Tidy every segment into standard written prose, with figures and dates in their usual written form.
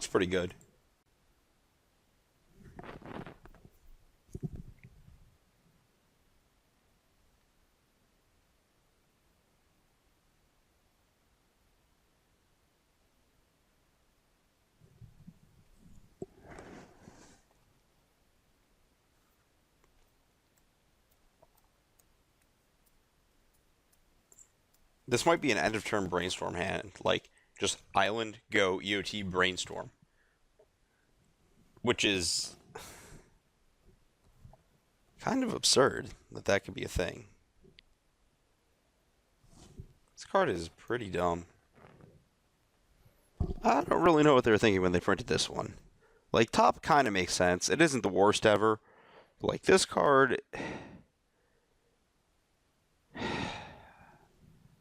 It's pretty good. This might be an end of turn brainstorm hand, like just island, go, EOT, brainstorm. Which is kind of absurd that that could be a thing. This card is pretty dumb. I don't really know what they were thinking when they printed this one. Like, top kind of makes sense. It isn't the worst ever. Like, this card,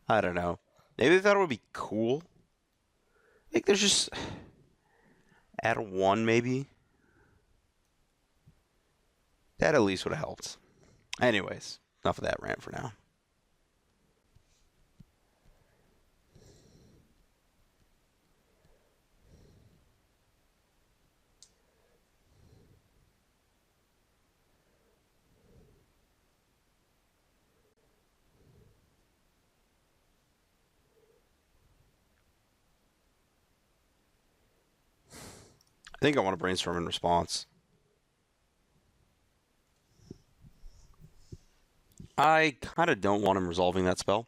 I don't know. Maybe they thought it would be cool. Like, there's just add a 1 maybe. That at least would have helped. Anyways, enough of that rant for now. I think I want to brainstorm in response. I kind of don't want him resolving that spell.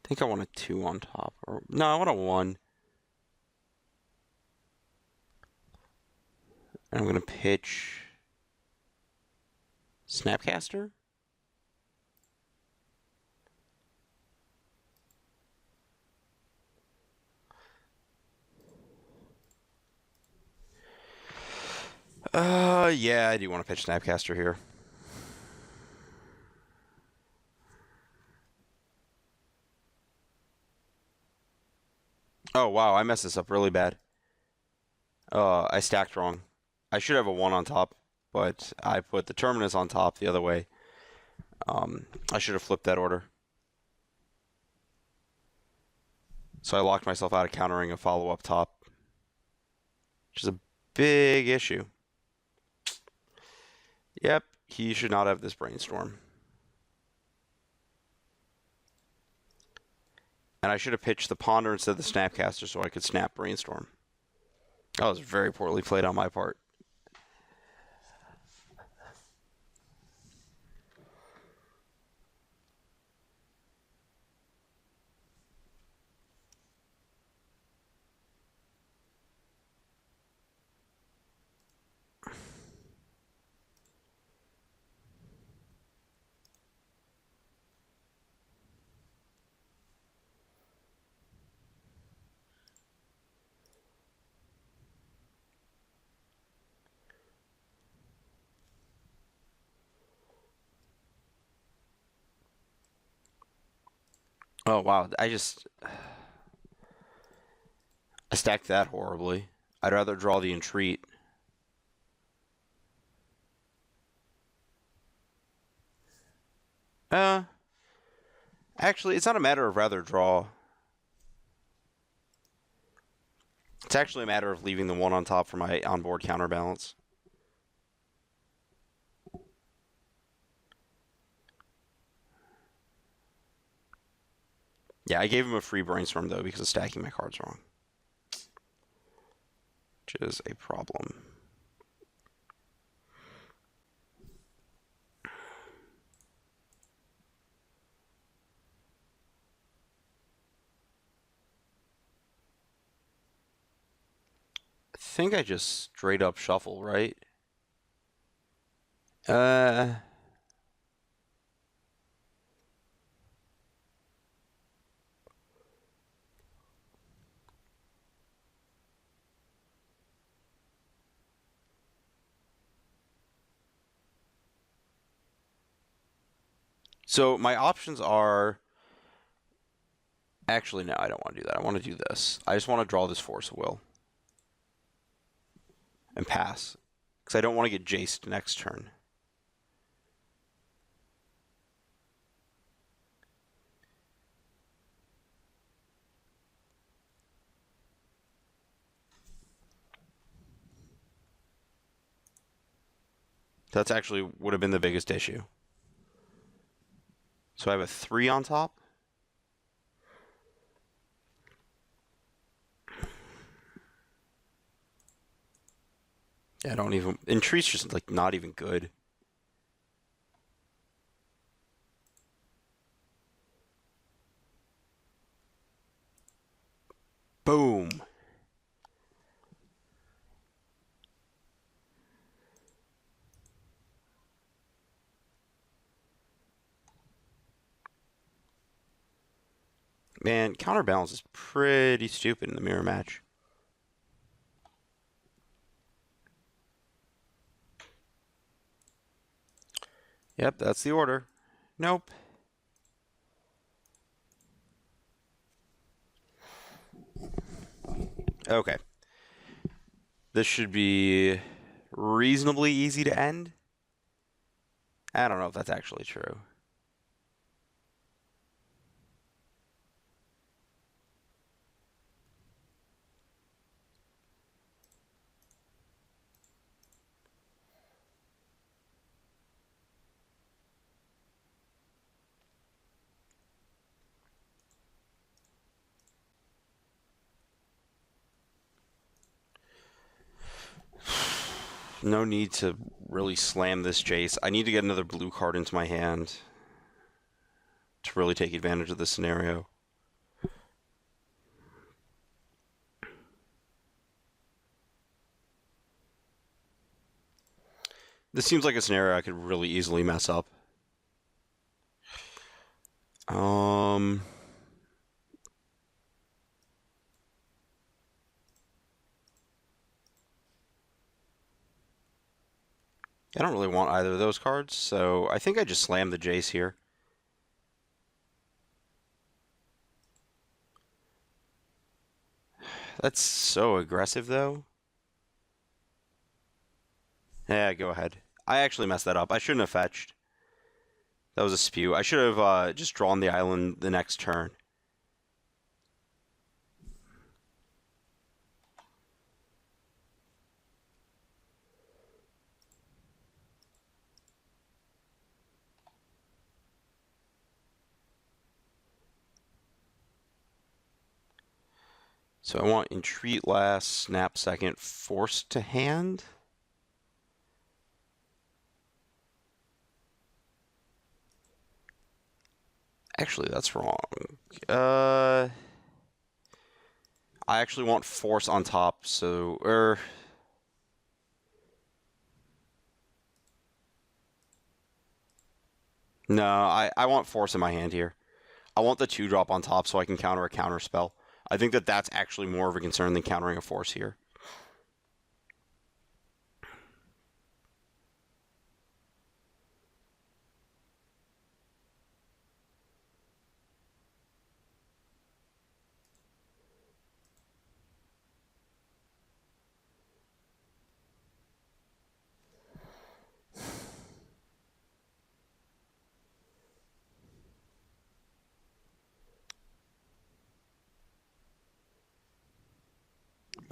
I think I want a 2 on top. Or no, I want a 1. And I'm going to pitch Snapcaster. Yeah, I do want to pitch Snapcaster here. Oh, wow, I messed this up really bad. I stacked wrong. I should have a 1 on top, but I put the Terminus on top the other way. I should have flipped that order. So I locked myself out of countering a follow-up top, which is a big issue. Yep, he should not have this brainstorm. And I should have pitched the Ponder instead of the Snapcaster so I could snap brainstorm. That was very poorly played on my part. Oh, wow. I stacked that horribly. I'd rather draw the Entreat. Actually, it's not a matter of rather draw. It's actually a matter of leaving the 1 on top for my onboard counterbalance. Yeah, I gave him a free brainstorm, though, because of stacking my cards wrong. Which is a problem. I think I just straight up shuffle, right? So my options are... Actually, no, I don't want to do that. I want to do this. I just want to draw this Force of Will. And pass. Because I don't want to get Jaced next turn. That's actually would have been the biggest issue. So I have a 3 on top. Yeah, I don't even... Entreat's just, like, not even good. Boom. Man, counterbalance is pretty stupid in the mirror match. Yep, that's the order. Nope. Okay. This should be reasonably easy to end. I don't know if that's actually true. No need to really slam this Jace. I need to get another blue card into my hand to really take advantage of this scenario. This seems like a scenario I could really easily mess up. I don't really want either of those cards, so I think I just slam the Jace here. That's so aggressive, though. Yeah, go ahead. I actually messed that up. I shouldn't have fetched. That was a spew. I should have just drawn the island the next turn. So I want entreat last, snap second, force to hand. Actually, that's wrong. I actually want force on top, so no, I want force in my hand here. I want the 2-drop on top so I can counter a counter spell. I think that that's actually more of a concern than countering a force here.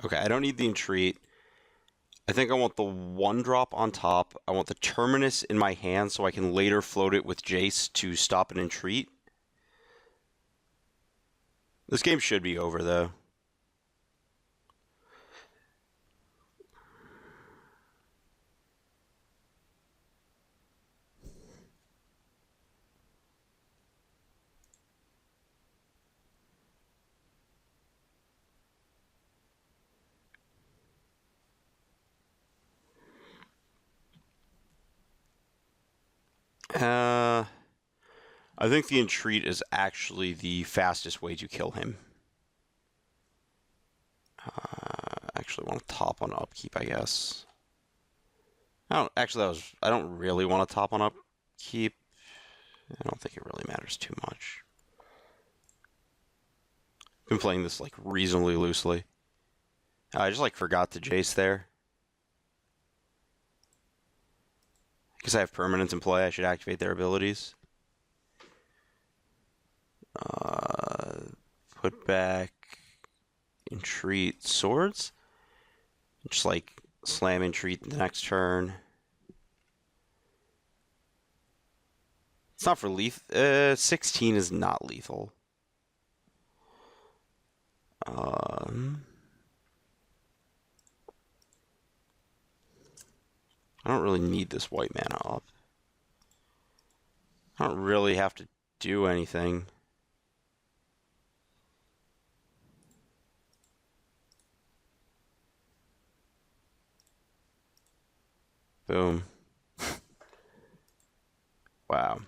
Okay, I don't need the entreat. I think I want the 1-drop on top. I want the terminus in my hand so I can later float it with Jace to stop an entreat. This game should be over, though. I think the entreat is actually the fastest way to kill him. Actually want to top on upkeep, I guess. I don't really want to top on upkeep. I don't think it really matters too much. Been playing this like reasonably loosely. I just like forgot to Jace there. Because I have permanents in play, I should activate their abilities. Put back entreat swords. Just like slam entreat the next turn. It's not for lethal. 16 is not lethal. I don't really need this white mana up. I don't really have to do anything. Boom. Wow.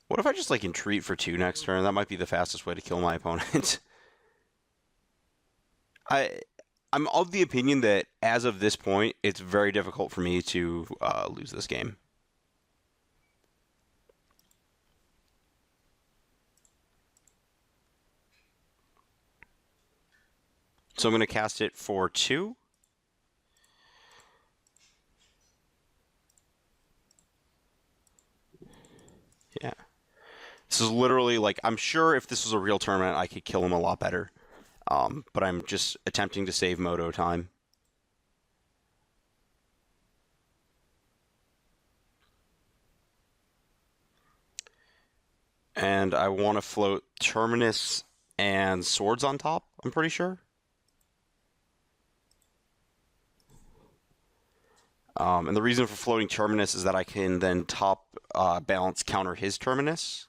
What if I just like entreat for 2 next turn? That might be the fastest way to kill my opponent. I'm of the opinion that as of this point, it's very difficult for me to lose this game. So I'm going to cast it for 2. Yeah. This is literally like, I'm sure if this was a real tournament, I could kill him a lot better. But I'm just attempting to save Moto time. And I want to float Terminus and Swords on top, I'm pretty sure. And the reason for floating Terminus is that I can then top balance counter his Terminus.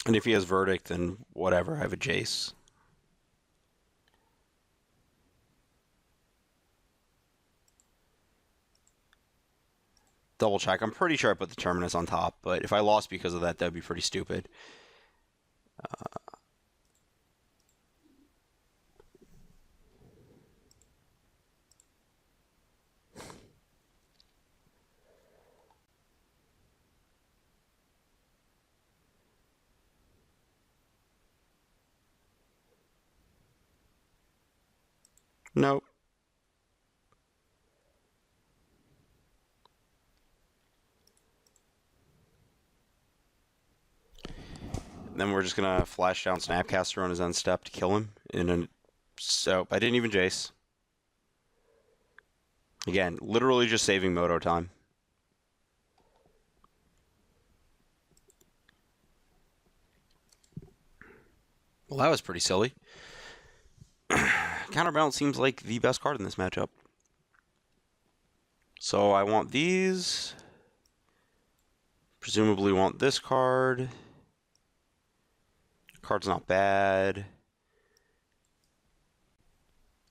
And if he has Verdict, then whatever, I have a Jace. Double check. I'm pretty sure I put the Terminus on top, but if I lost because of that, that'd be pretty stupid. Nope. Then we're just gonna flash down Snapcaster on his end step to kill him. So I didn't even Jace. Again, literally just saving Moto time. Well, that was pretty silly. Counterbalance seems like the best card in this matchup. So I want these. Presumably want this card. Card's not bad.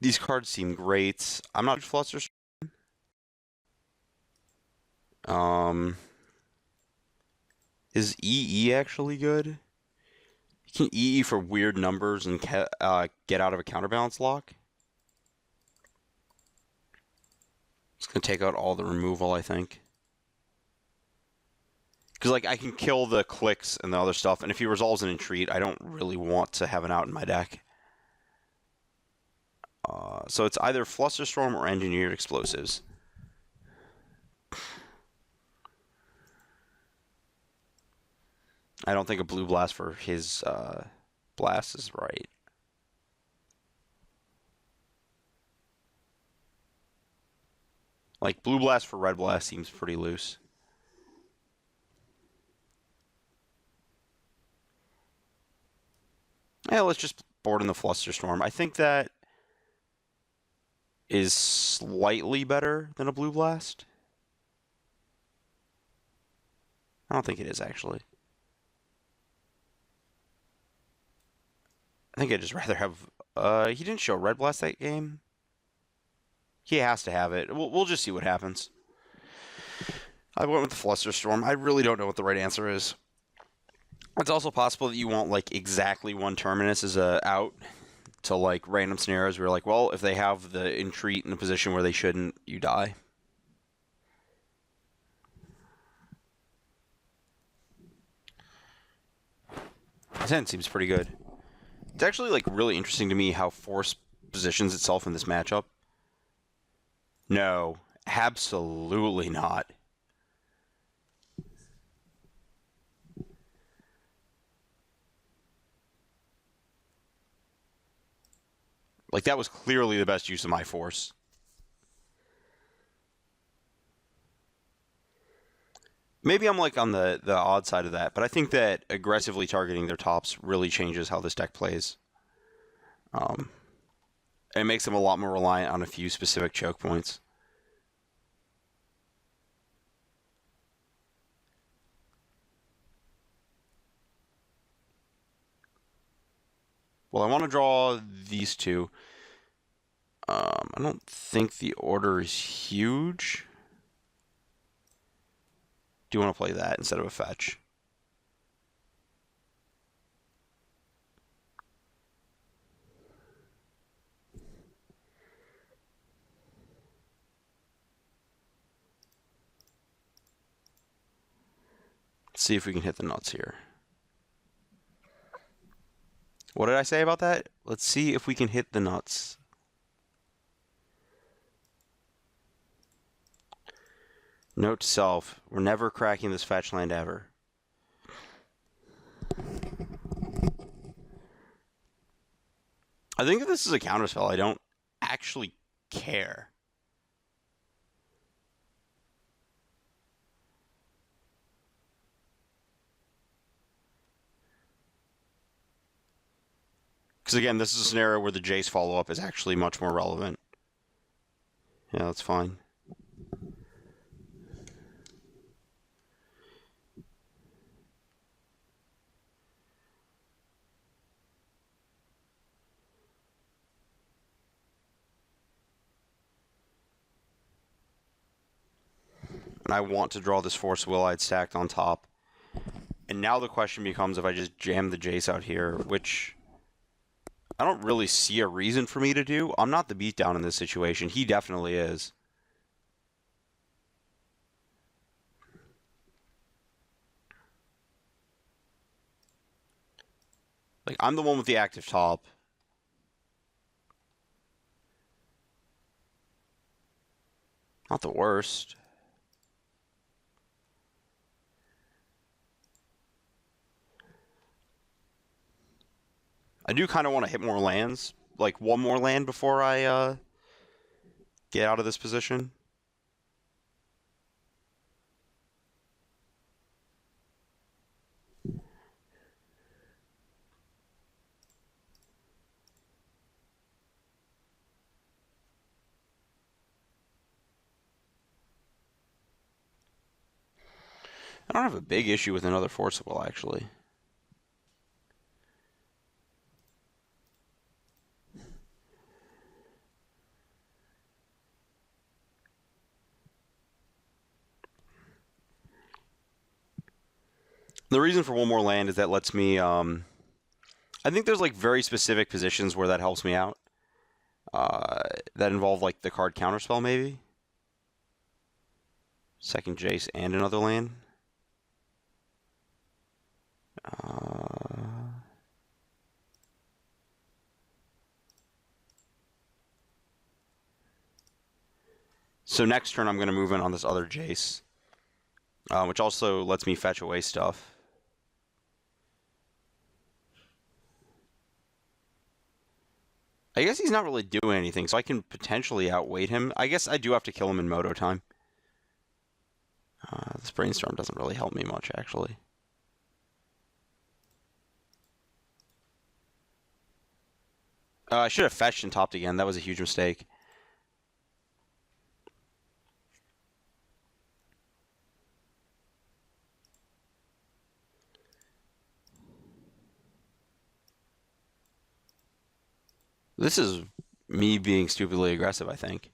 These cards seem great. I'm not flustered. Is EE actually good? You can EE for weird numbers and get out of a counterbalance lock. It's gonna take out all the removal, I think. Because like I can kill the clicks and the other stuff, and if he resolves an entreat, I don't really want to have an out in my deck. So it's either Flusterstorm or Engineered Explosives. I don't think a Blue Blast for his blast is right. Like, Blue Blast for Red Blast seems pretty loose. Yeah, let's just board in the Flusterstorm. I think that is slightly better than a Blue Blast. I don't think it is, actually. I think I'd just rather have... he didn't show Red Blast that game. He has to have it. We'll just see what happens. I went with the Flusterstorm. I really don't know what the right answer is. It's also possible that you want, like, exactly one Terminus as a out to, like, random scenarios where you're like, well, if they have the entreat in a position where they shouldn't, you die. This hand seems pretty good. It's actually, like, really interesting to me how Force positions itself in this matchup. No, absolutely not. Like, that was clearly the best use of my force. Maybe I'm like on the odd side of that, but I think that aggressively targeting their tops really changes how this deck plays. Um, it makes them a lot more reliant on a few specific choke points. Well, I want to draw these two. I don't think the order is huge. Do you want to play that instead of a fetch? Let's see if we can hit the nuts here. What did I say about that? Let's see if we can hit the nuts. Note to self, we're never cracking this fetch land ever. I think if this is a counterspell, I don't actually care. Because again, this is a scenario where the Jace follow-up is actually much more relevant. Yeah, that's fine. And I want to draw this Force Will I'd stacked on top. And now the question becomes if I just jam the Jace out here, which I don't really see a reason for me to do. I'm not the beatdown in this situation. He definitely is. Like, I'm the one with the active top. Not the worst. I do kind of want to hit more lands. Like, one more land before I get out of this position. I don't have a big issue with another Force Will, actually. The reason for one more land is that lets me, I think there's like very specific positions where that helps me out. That involve like the card counterspell maybe. Second Jace and another land. So next turn I'm going to move in on this other Jace, which also lets me fetch away stuff. I guess he's not really doing anything, so I can potentially outweight him. I guess I do have to kill him in Moto time. This Brainstorm doesn't really help me much, actually. I should have fetched and topped again. That was a huge mistake. This is me being stupidly aggressive, I think.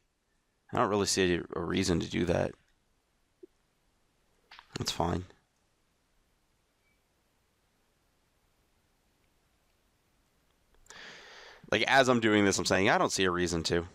I don't really see a reason to do that. That's fine. Like, as I'm doing this, I'm saying I don't see a reason to.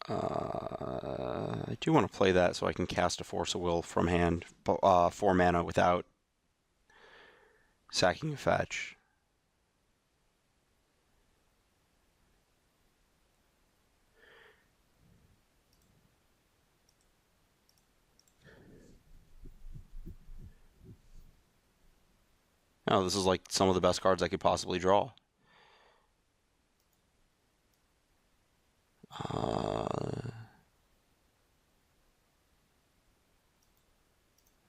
I do want to play that so I can cast a Force of Will from hand, 4 mana without sacking a fetch. Oh, this is like some of the best cards I could possibly draw. I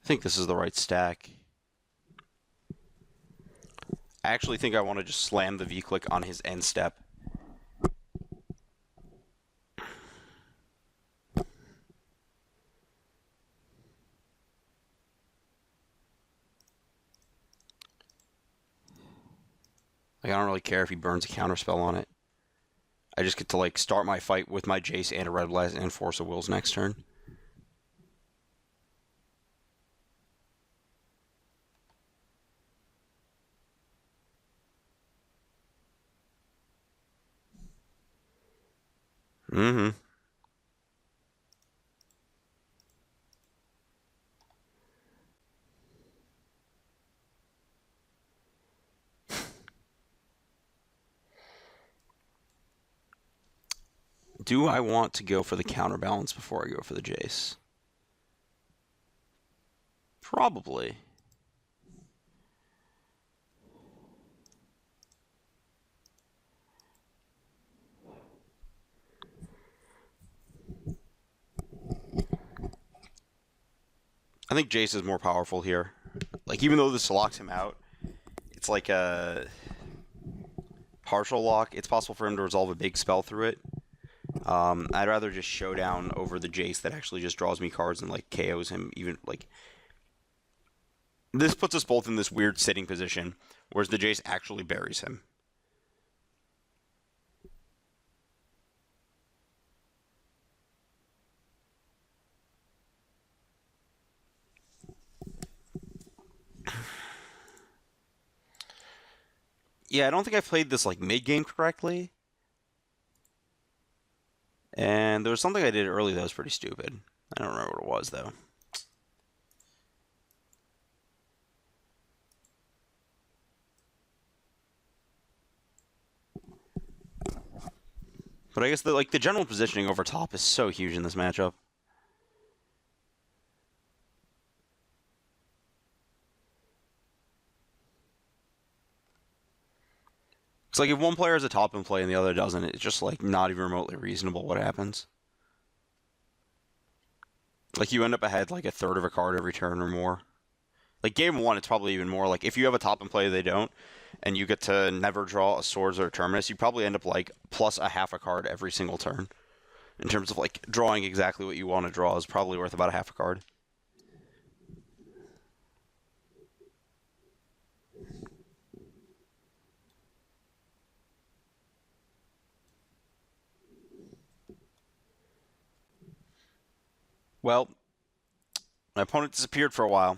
think this is the right stack. I actually think I want to just slam the V-click on his end step. Like, I don't really care if he burns a counterspell on it. I just get to like start my fight with my Jace and a Red Blast and Force of Wills next turn. Mm-hmm. Do I want to go for the counterbalance before I go for the Jace? Probably. I think Jace is more powerful here. Like, even though this locks him out, it's like a partial lock. It's possible for him to resolve a big spell through it. I'd rather just showdown over the Jace that actually just draws me cards and like KOs him. Even like this puts us both in this weird sitting position, whereas the Jace actually buries him. Yeah, I don't think I played this like mid game correctly. And there was something I did early that was pretty stupid. I don't remember what it was though. But I guess the general positioning over top is so huge in this matchup. It's like if one player has a top in play and the other doesn't, it's just like not even remotely reasonable what happens. Like you end up ahead like a third of a card every turn or more. Like game one, it's probably even more. Like if you have a top in play, they don't, and you get to never draw a Swords or a Terminus, you probably end up like plus a half a card every single turn. In terms of like drawing exactly what you want to draw is probably worth about a half a card. Well, my opponent disappeared for a while.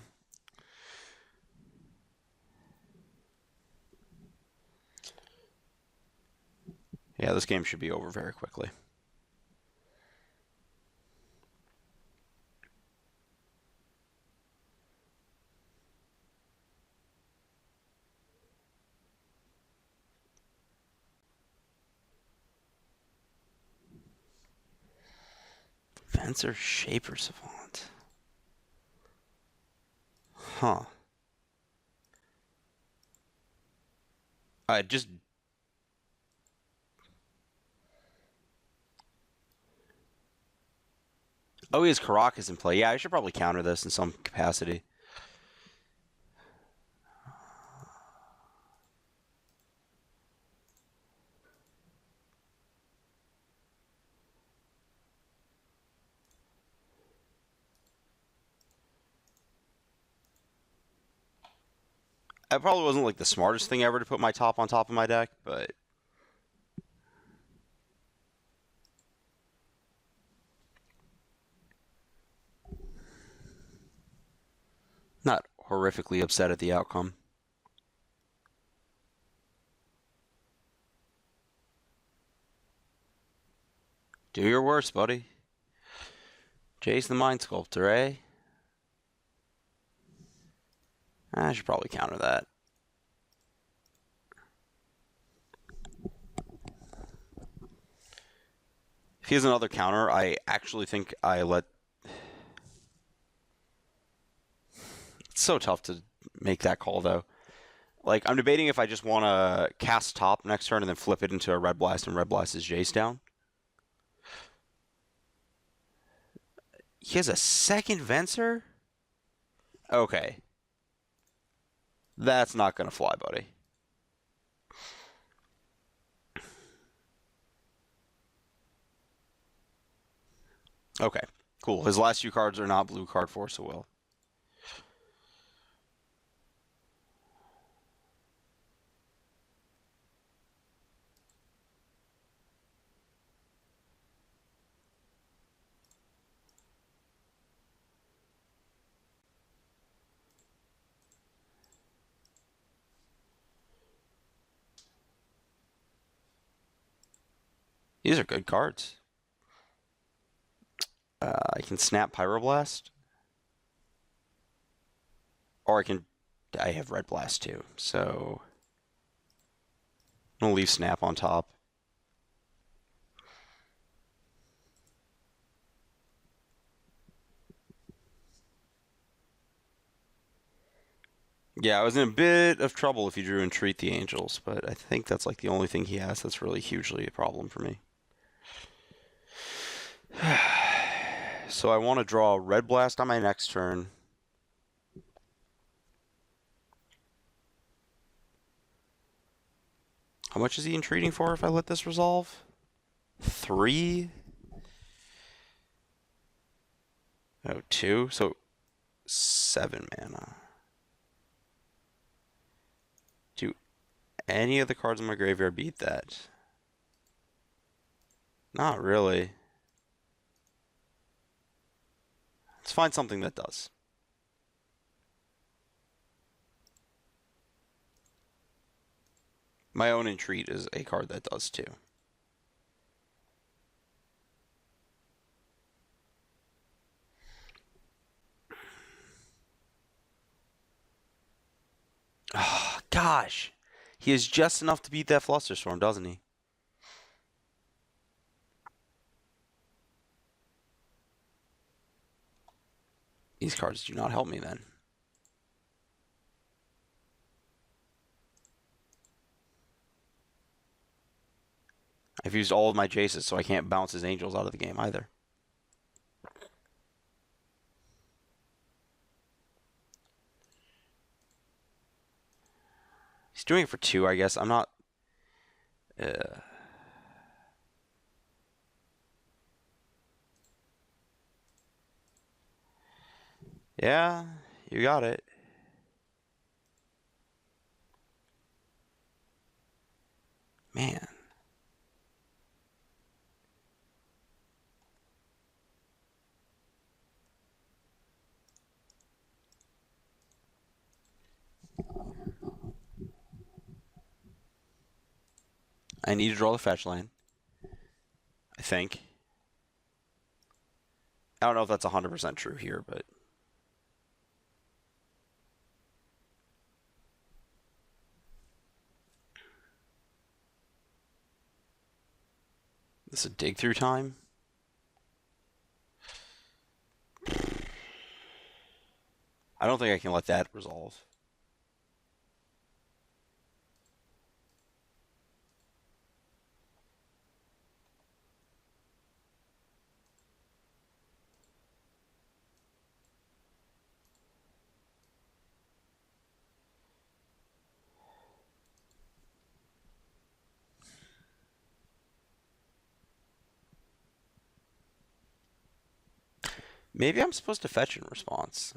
Yeah, this game should be over very quickly. Fencer Shaper Savant. Huh. I just... Oh, he has Caracas in play. Yeah, I should probably counter this in some capacity. That probably wasn't like the smartest thing ever to put my top on top of my deck, but not horrifically upset at the outcome. Do your worst, buddy. Jace the Mind Sculptor, eh? I should probably counter that. If he has another counter, I actually think I let... It's so tough to make that call, though. Like, I'm debating if I just want to cast top next turn and then flip it into a Red Blast and Red Blast his Jace down. He has a second Venser? Okay. That's not going to fly, buddy. Okay, cool. His last two cards are not blue card Force of Will. These are good cards. I can snap Pyroblast. Or I have Red Blast too, so I'm going to leave snap on top. Yeah, I was in a bit of trouble if he drew Entreat the Angels, but I think that's like the only thing he has that's really hugely a problem for me. So I want to draw a Red Blast on my next turn. How much is he entreating for if I let this resolve? 3? Oh, 2? So 7 mana. Do any of the cards in my graveyard beat that? Not really. Let's find something that does. My own Entreat is a card that does too. Oh, gosh. He is just enough to beat that Flusterstorm, doesn't he? These cards do not help me then. I've used all of my Jaces, so I can't bounce his Angels out of the game either. He's doing it for 2, I guess. I'm not... Yeah, you got it. Man. I need to draw the fetch line. I think. I don't know if that's 100% true here, but... This is a dig through time? I don't think I can let that resolve. Maybe I'm supposed to fetch in response.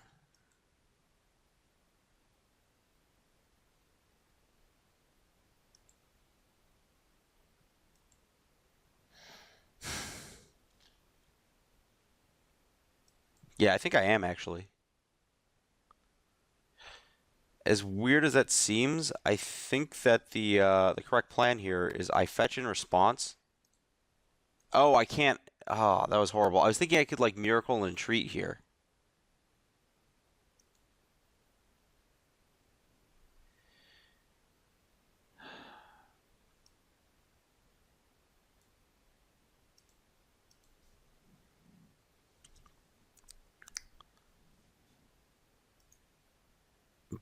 Yeah, I think I am actually. As weird as that seems, I think that the correct plan here is I fetch in response, Oh, I can't. Oh, that was horrible. I was thinking I could like miracle and entreat here.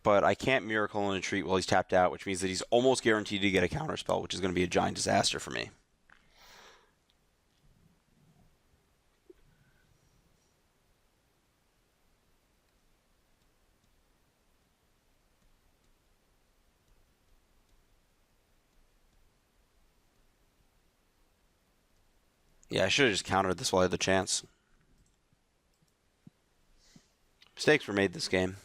But I can't miracle and entreat while he's tapped out, which means that he's almost guaranteed to get a counterspell, which is going to be a giant disaster for me. Yeah, I should have just countered this while I had the chance. Mistakes were made this game.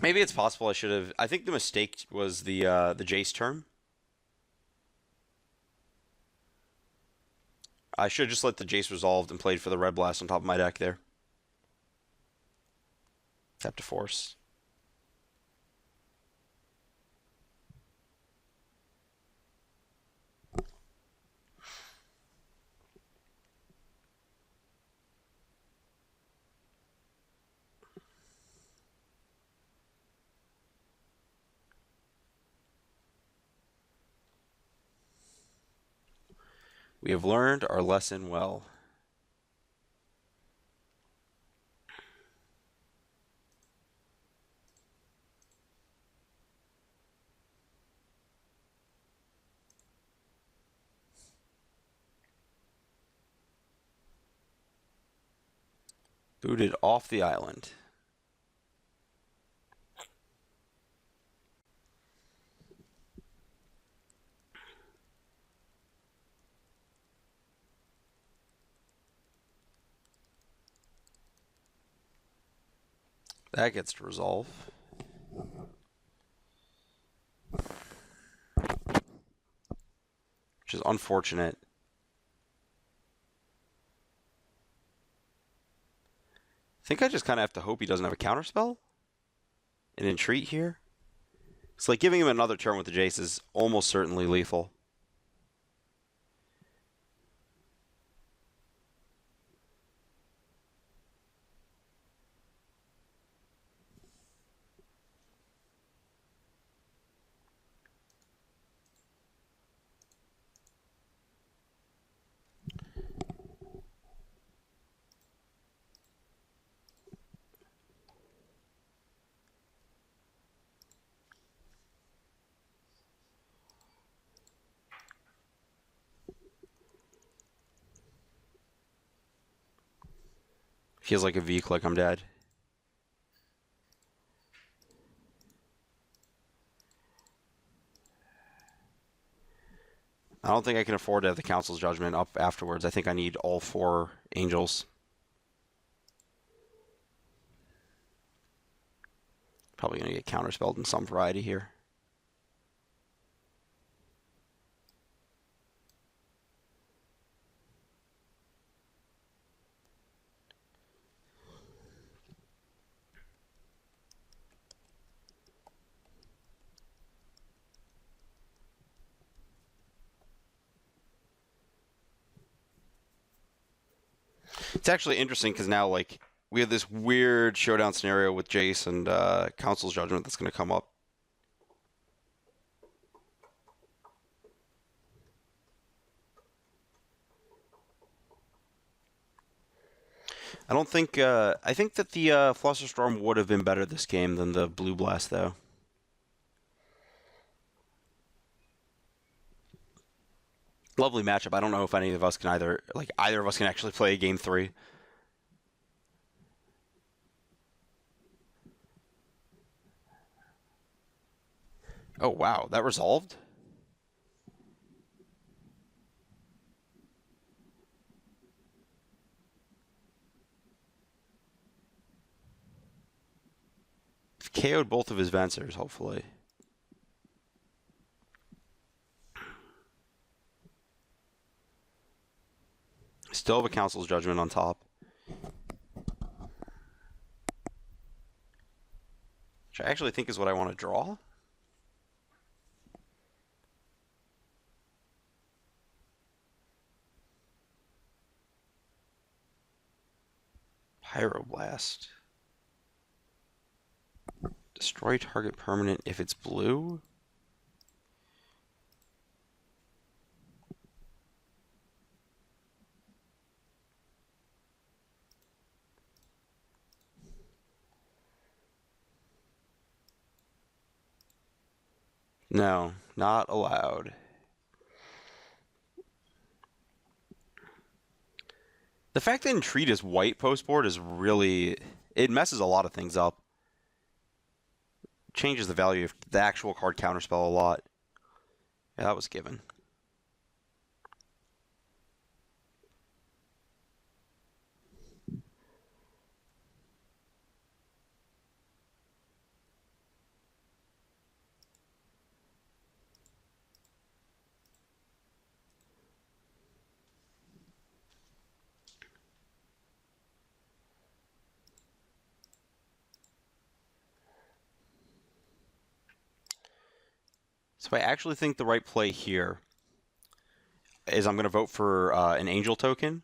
Maybe it's possible I should have. I think the mistake was the Jace turn. I should have just let the Jace resolved and played for the Red Blast on top of my deck there. Tap to force. We have learned our lesson well. Booted off the island. That gets to resolve. Which is unfortunate. I think I just kind of have to hope he doesn't have a counterspell and entreat here. It's like giving him another turn with the Jace is almost certainly lethal. Feels like a V click, I'm dead. I don't think I can afford to have the Council's Judgment up afterwards. I think I need all 4 Angels. Probably going to get counterspelled in some variety here. It's actually interesting because now, like, we have this weird showdown scenario with Jace and Council's Judgment that's going to come up. I don't think. I think that the Flusterstorm would have been better this game than the Blue Blast, though. Lovely matchup. I don't know if any of us can either of us can actually play a game 3. Oh wow, that resolved? KO'd both of his Vencers, hopefully. Still have a Council's Judgment on top. Which I actually think is what I want to draw. Pyroblast. Destroy target permanent if it's blue? No, not allowed. The fact that Entreat is white post-board is really... It messes a lot of things up. Changes the value of the actual card counterspell a lot. Yeah, that was given. So I actually think the right play here is I'm going to vote for an Angel token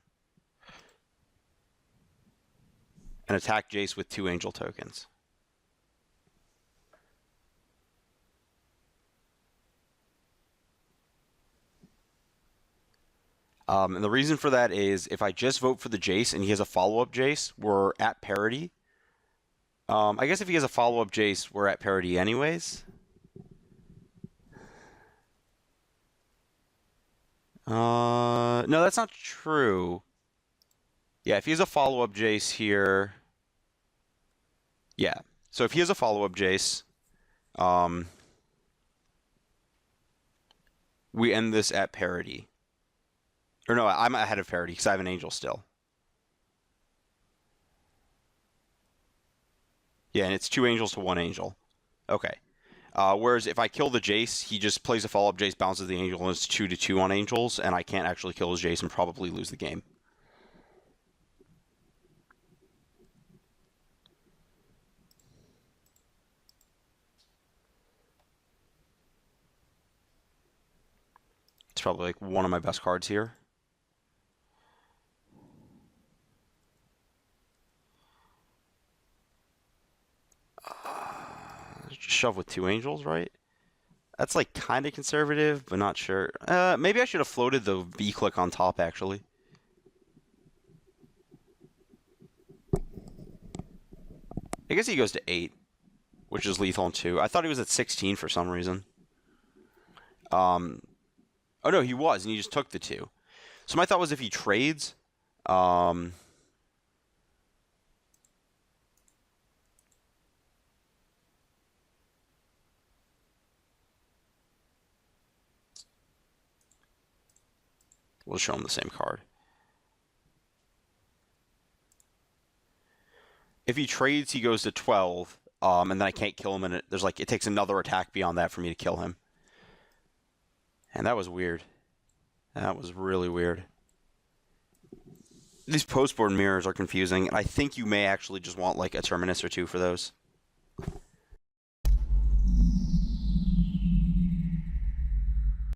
and attack Jace with 2 Angel tokens. And the reason for that is if I just vote for the Jace and he has a follow-up Jace, we're at parity. I guess if he has a follow-up Jace, we're at parity anyways. No, that's not true. Yeah, if he has a follow-up Jace here... Yeah, so if he has a follow-up Jace, we end this at parity. Or no, I'm ahead of parity because I have an Angel still. Yeah, and it's 2 Angels to 1 Angel. Okay. Whereas if I kill the Jace, he just plays a follow-up Jace, bounces the Angel, and it's 2-2 on Angels, and I can't actually kill his Jace and probably lose the game. It's probably like one of my best cards here. Shove with 2 Angels, right? That's like kind of conservative, but not sure. Maybe I should have floated the V-click on top, actually. I guess he goes to 8, which is lethal in 2. I thought he was at 16 for some reason. Oh no, he was, and he just took the 2. So my thought was if he trades, we'll show him the same card. If he trades, he goes to 12, and then I can't kill him, and it takes another attack beyond that for me to kill him. And that was weird. That was really weird. These post-board mirrors are confusing. I think you may actually just want like a Terminus or 2 for those.